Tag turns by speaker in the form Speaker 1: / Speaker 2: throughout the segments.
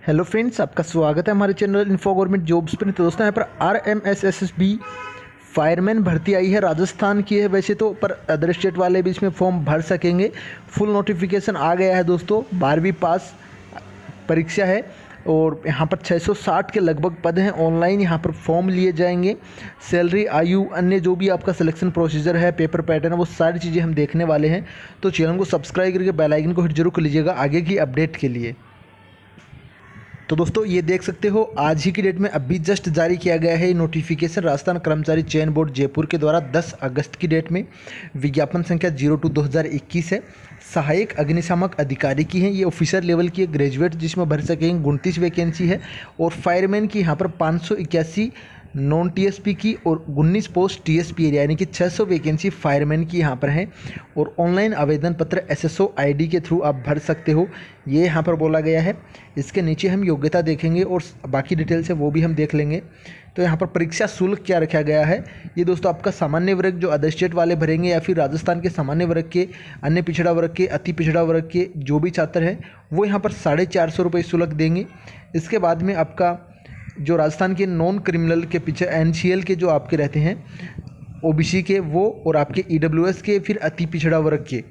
Speaker 1: Hello friends, आपका स्वागत है हमारे चैनल इन्फो गवर्नमेंट जॉब्स पर। तो दोस्तों, यहाँ पर RMSSB फायरमैन भर्ती आई है। राजस्थान की है वैसे तो, पर अदर स्टेट वाले भी इसमें फॉर्म भर सकेंगे। फुल नोटिफिकेशन आ गया है दोस्तों। 12वीं पास परीक्षा है और यहाँ पर 660 के लगभग पद हैं। ऑनलाइन यहाँ पर फॉर्म लिए जाएंगे। सैलरी, आयु, अन्य जो भी आपका सिलेक्शन प्रोसीजर है, पेपर पैटर्न है, वो सारी चीज़ें हम देखने वाले हैं। तो चैनल को सब्सक्राइब करके बेल आइकन को हिट जरूर कर लीजिएगा आगे की अपडेट के लिए। तो दोस्तों, ये देख सकते हो आज ही की डेट में अभी जस्ट जारी किया गया है नोटिफिकेशन राजस्थान कर्मचारी चयन बोर्ड जयपुर के द्वारा 10 अगस्त की डेट में। विज्ञापन संख्या 02/2021 है। सहायक अग्निशामक अधिकारी की है। ये ऑफिसर लेवल की ग्रेजुएट जिसमें भर सकेंगे। 29 वैकेंसी है। और फायरमैन की यहाँ पर 581 नॉन टीएसपी की और 19 पोस्ट टीएसपी एरिया यानी कि 600 वैकेंसी फायरमैन की यहाँ पर है। और ऑनलाइन आवेदन पत्र SSO ID के थ्रू आप भर सकते हो, ये यहाँ पर बोला गया है। इसके नीचे हम योग्यता देखेंगे और बाकी डिटेल्स है वो भी हम देख लेंगे। तो यहाँ पर परीक्षा शुल्क क्या रखा गया है, ये दोस्तों आपका सामान्य वर्ग जो अदर स्टेट वाले भरेंगे या फिर राजस्थान के सामान्य वर्ग के, अन्य पिछड़ा वर्ग के, अति पिछड़ा वर्ग के जो भी छात्र हैं वो यहाँ पर 450 रुपये शुल्क देंगे। इसके बाद में आपका जो राजस्थान के नॉन क्रिमिनल के पीछे NCL के जो आपके रहते हैं OBC के वो, और आपके EWS के फिर अति पिछड़ा वर्ग के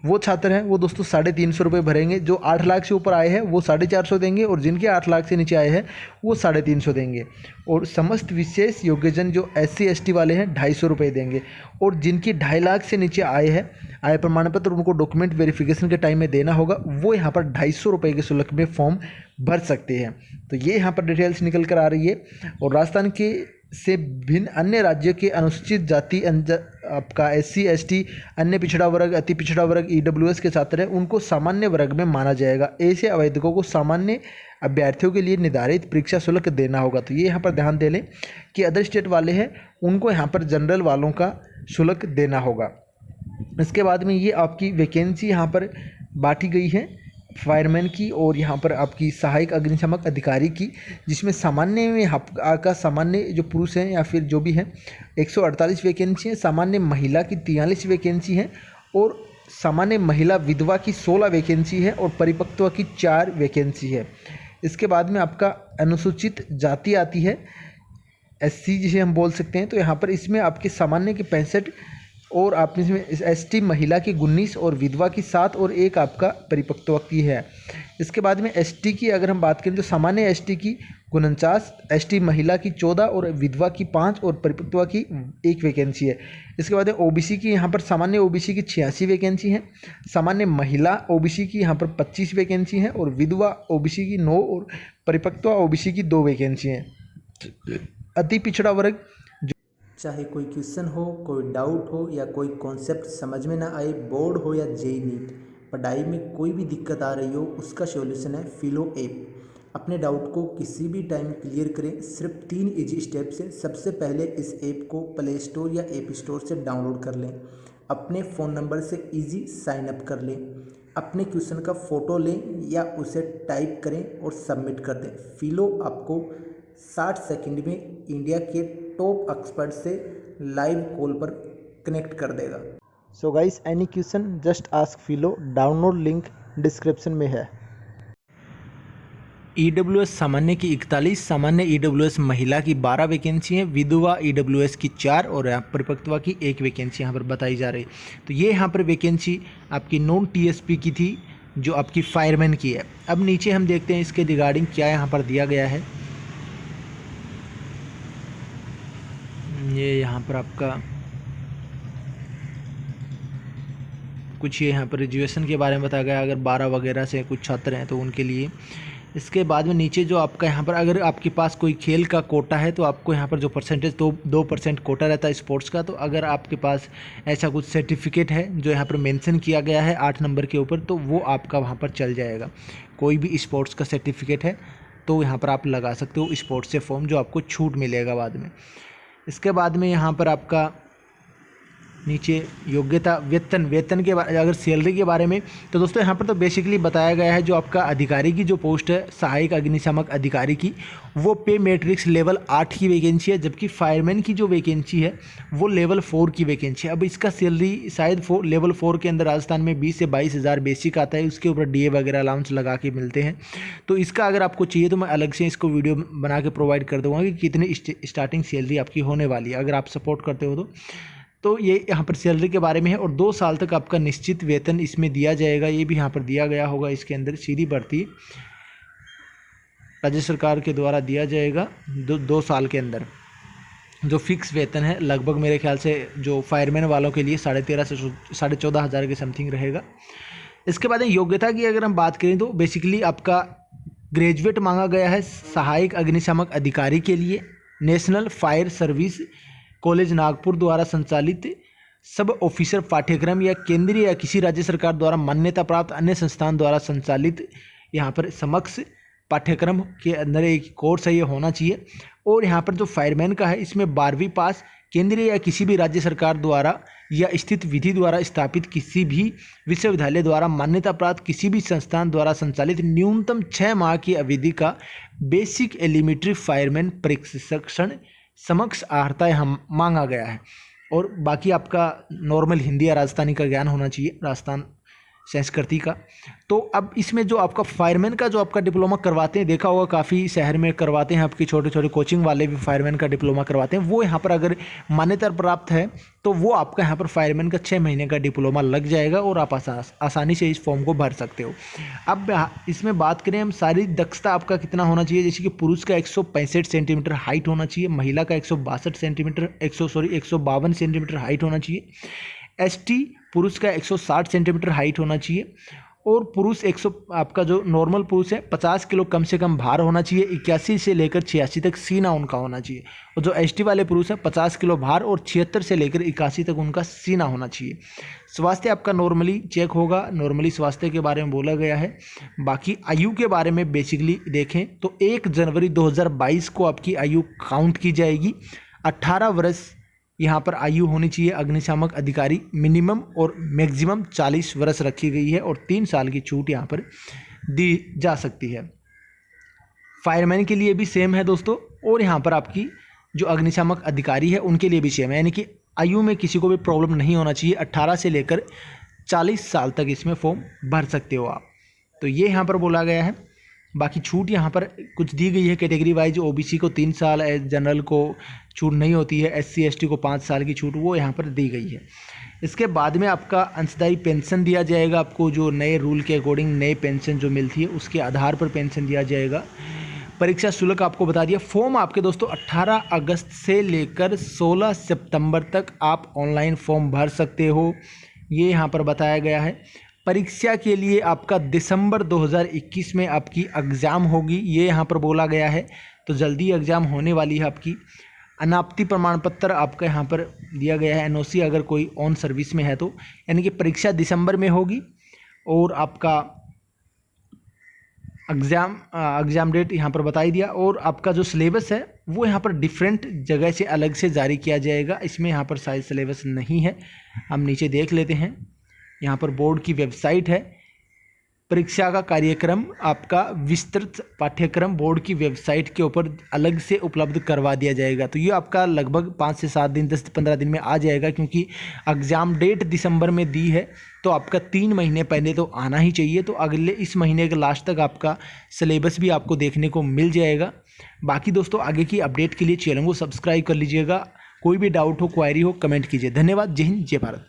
Speaker 1: वो छात्र हैं वो दोस्तों 350 रुपये भरेंगे। जो 8 लाख से ऊपर आए हैं वो 450 देंगे और जिनके 8 लाख से नीचे आए हैं वो 350 देंगे। और समस्त विशेष योग्यजन जो SC ST वाले हैं 250 रुपये देंगे। और जिनकी 2.5 लाख से नीचे आए हैं, आय प्रमाण पत्र उनको डॉक्यूमेंट वेरिफिकेशन के टाइम में देना होगा, वो यहाँ पर 250 रुपये के शुल्क में फॉर्म भर सकते हैं। तो ये यहाँ पर डिटेल्स निकल कर आ रही है। और राजस्थान के से भिन्न अन्य राज्यों के अनुसूचित जाति आपका SC ST, अन्य पिछड़ा वर्ग, अति पिछड़ा वर्ग, EWS के छात्र हैं उनको सामान्य वर्ग में माना जाएगा। ऐसे आवेदकों को सामान्य अभ्यर्थियों के लिए निर्धारित परीक्षा शुल्क देना होगा। तो ये यहाँ पर ध्यान दे लें कि अदर स्टेट वाले हैं उनको यहाँ पर जनरल वालों का शुल्क देना होगा। इसके बाद में ये आपकी वैकेंसी यहाँ पर बांटी गई है फायरमैन की और यहाँ पर आपकी सहायक अग्निशामक अधिकारी की, जिसमें सामान्य में आपका सामान्य जो पुरुष हैं या फिर जो भी हैं 148 वैकेंसी है। सामान्य महिला की 43 वैकेंसी है। और सामान्य महिला विधवा की 16 वैकेंसी है। और परिपक्वता की 4 वैकेंसी है। इसके बाद में आपका अनुसूचित जाति आती है, SC जिसे हम बोल सकते हैं। तो यहाँ पर इसमें आपके सामान्य के 65 और आप इसमें ST महिला की 19 और विधवा की 7 और एक आपका परिपक्वता की है। इसके बाद में ST की अगर हम बात करें तो सामान्य ST की 49, ST महिला की 14 और विधवा की 5 और परिपक्वता की 1 वैकेंसी है। इसके बाद में OBC की यहाँ पर सामान्य OBC की 86 वैकेंसी है। सामान्य महिला OBC की यहाँ पर 25 वैकेंसी है और विधवा OBC की 9 और परिपक्वता OBC की 2 वैकेंसी हैं। अति पिछड़ा वर्ग,
Speaker 2: चाहे कोई क्वेश्चन हो, कोई डाउट हो या कोई कॉन्सेप्ट समझ में ना आए, बोर्ड हो या JEE नीट, पढ़ाई में कोई भी दिक्कत आ रही हो, उसका सॉल्यूशन है फिलो ऐप। अपने डाउट को किसी भी टाइम क्लियर करें सिर्फ 3 इजी स्टेप से। सबसे पहले इस ऐप को प्ले स्टोर या ऐप स्टोर से डाउनलोड कर लें। अपने फ़ोन नंबर से इजी साइन अप कर लें। अपने क्वेश्चन का फ़ोटो लें या उसे टाइप करें और सबमिट कर दें। फिलो आपको 60 सेकंड में इंडिया के टॉप एक्सपर्ट से लाइव कॉल पर कनेक्ट कर देगा।
Speaker 1: So guys, any question just ask फिलो। Download link description में है। EWS सामान्य की 41, सामान्य EWS महिला की 12 वैकेंसी है। विधवा EWS की 4 और परिपक्वता की 1 वैकेंसी यहाँ पर बताई जा रही है। तो ये यहाँ पर वैकेंसी आपकी नॉन TSP की थी जो आपकी फायरमैन की है। अब नीचे हम देखते हैं इसके रिगार्डिंग क्या यहाँ पर दिया गया है। ये यहाँ पर आपका कुछ ये यहाँ पर रिजर्वेशन के बारे में बताया गया, अगर 12 वगैरह से कुछ छात्र हैं तो उनके लिए। इसके बाद में नीचे जो आपका यहाँ पर अगर आपके पास कोई खेल का कोटा है तो आपको यहाँ पर जो परसेंटेज 2% कोटा रहता है स्पोर्ट्स का। तो अगर आपके पास ऐसा कुछ सर्टिफिकेट है जो यहाँ पर मेंशन किया गया है 8 नंबर के ऊपर, तो वो आपका वहाँ पर चल जाएगा। कोई भी स्पोर्ट्स का सर्टिफिकेट है तो यहाँ पर आप लगा सकते हो स्पोर्ट्स से फॉर्म, जो आपको छूट मिलेगा बाद में। इसके बाद में यहाँ पर आपका नीचे योग्यता वेतन के बारे, अगर सैलरी के बारे में तो दोस्तों यहाँ पर तो बेसिकली बताया गया है जो आपका अधिकारी की जो पोस्ट है सहायक अग्निशामक अधिकारी की, वो पे मैट्रिक्स लेवल 8 की वैकेंसी है, जबकि फायरमैन की जो वैकेंसी है वो लेवल 4 की वैकेंसी है। अब इसका सैलरी शायद लेवल 4 के अंदर राजस्थान में 20 से 22 हज़ार बेसिक आता है, उसके ऊपर डीए वगैरह अलाउंस लगा के मिलते हैं। तो इसका अगर आपको चाहिए तो मैं अलग से इसको वीडियो बना के प्रोवाइड कर दूँगा कि कितनी स्टार्टिंग सैलरी आपकी होने वाली है, अगर आप सपोर्ट करते हो तो ये यहाँ पर सैलरी के बारे में है। और 2 साल तक आपका निश्चित वेतन इसमें दिया जाएगा, ये भी यहाँ पर दिया गया होगा। इसके अंदर सीधी भर्ती राज्य सरकार के द्वारा दिया जाएगा 2 साल के अंदर। जो फिक्स वेतन है लगभग मेरे ख्याल से जो फायरमैन वालों के लिए 13,500 से 14,500 के समथिंग रहेगा। इसके बाद योग्यता की अगर हम बात करें तो बेसिकली आपका ग्रेजुएट मांगा गया है सहायक अग्निशामक अधिकारी के लिए। National fire service college Nagpur द्वारा संचालित सब ऑफिसर पाठ्यक्रम या केंद्रीय या किसी राज्य सरकार द्वारा मान्यता प्राप्त अन्य संस्थान द्वारा संचालित यहाँ पर समक्ष पाठ्यक्रम के अंदर एक कोर्स है, ये होना चाहिए। और यहाँ पर जो फायरमैन का है इसमें 12वीं पास केंद्रीय या किसी भी राज्य सरकार द्वारा या स्थित विधि द्वारा स्थापित किसी भी विश्वविद्यालय द्वारा मान्यता प्राप्त किसी भी संस्थान द्वारा संचालित न्यूनतम 6 माह की अवधि का बेसिक एलिमेंट्री फायरमैन प्रशिक्षण समक्ष अर्हता हम मांगा गया है। और बाकी आपका नॉर्मल हिंदी या राजस्थानी का ज्ञान होना चाहिए, राजस्थान संस्कृति का। तो अब इसमें जो आपका फायरमैन का जो आपका डिप्लोमा करवाते हैं, देखा होगा काफ़ी शहर में करवाते हैं, आपकी छोटे छोटे कोचिंग वाले भी फायरमैन का डिप्लोमा करवाते हैं। वो यहाँ पर अगर मान्यता प्राप्त है तो वो आपका यहाँ पर फायरमैन का 6 महीने का डिप्लोमा लग जाएगा और आप आसानी से इस फॉर्म को भर सकते हो। अब इसमें बात करें हम शारीरिक दक्षता आपका कितना होना चाहिए, जैसे कि पुरुष का 165 सेंटीमीटर हाइट होना चाहिए, महिला का 152 सेंटीमीटर 152 सेंटीमीटर हाइट होना चाहिए। एसटी पुरुष का 160 सेंटीमीटर हाइट होना चाहिए। और पुरुष आपका जो नॉर्मल पुरुष है 50 किलो कम से कम भार होना चाहिए, 81 से लेकर 86 तक सीना उनका होना चाहिए। और जो एसटी वाले पुरुष हैं 50 किलो भार और 76 से लेकर 81 तक उनका सीना होना चाहिए। स्वास्थ्य आपका नॉर्मली चेक होगा, नॉर्मली स्वास्थ्य के बारे में बोला गया है। बाकी आयु के बारे में बेसिकली देखें तो 1 जनवरी 2022 को आपकी आयु काउंट की जाएगी। 18 वर्ष यहाँ पर आयु होनी चाहिए अग्निशामक अधिकारी, मिनिमम और मैक्सिमम 40 वर्ष रखी गई है और 3 साल की छूट यहाँ पर दी जा सकती है। फायरमैन के लिए भी सेम है दोस्तों, और यहाँ पर आपकी जो अग्निशामक अधिकारी है उनके लिए भी सेम है, यानी कि आयु में किसी को भी प्रॉब्लम नहीं होना चाहिए। 18 से लेकर 40 साल तक इसमें फॉर्म भर सकते हो आप। तो ये यहाँ पर बोला गया है। बाकी छूट यहाँ पर कुछ दी गई है कैटेगरी वाइज। ओबीसी को 3 साल, जनरल को छूट नहीं होती है, एससी एसटी को 5 साल की छूट वो यहाँ पर दी गई है। इसके बाद में आपका अंशदायी पेंशन दिया जाएगा आपको, जो नए रूल के अकॉर्डिंग नई पेंशन जो मिलती है उसके आधार पर पेंशन दिया जाएगा। परीक्षा शुल्क आपको बता दिया। फॉर्म आपके दोस्तों 18 अगस्त से लेकर 16 सितंबर तक आप ऑनलाइन फॉर्म भर सकते हो, ये यहाँ पर बताया गया है। परीक्षा के लिए आपका दिसंबर 2021 में आपकी एग्ज़ाम होगी, ये यहाँ पर बोला गया है। तो जल्दी एग्ज़ाम होने वाली है आपकी। अनापत्ति प्रमाण पत्र आपका यहाँ पर दिया गया है, एनओसी अगर कोई ऑन सर्विस में है तो, यानी कि परीक्षा दिसंबर में होगी। और आपका एग्ज़ाम डेट यहाँ पर बता ही दिया। और आपका जो सिलेबस है वो यहाँ पर डिफरेंट जगह से अलग से जारी किया जाएगा, इसमें यहाँ पर शायद सिलेबस नहीं है। हम नीचे देख लेते हैं, यहाँ पर बोर्ड की वेबसाइट है। परीक्षा का कार्यक्रम आपका विस्तृत पाठ्यक्रम बोर्ड की वेबसाइट के ऊपर अलग से उपलब्ध करवा दिया जाएगा। तो ये आपका लगभग 5 से 7 दिन 10 से 15 दिन में आ जाएगा, क्योंकि एग्ज़ाम डेट दिसंबर में दी है तो आपका 3 महीने पहले तो आना ही चाहिए। तो अगले इस महीने के लास्ट तक आपका सिलेबस भी आपको देखने को मिल जाएगा। बाकी दोस्तों आगे की अपडेट के लिए चैनल को सब्सक्राइब कर लीजिएगा। कोई भी डाउट हो, क्वायरी हो, कमेंट कीजिए। धन्यवाद। जय हिंद, जय भारत।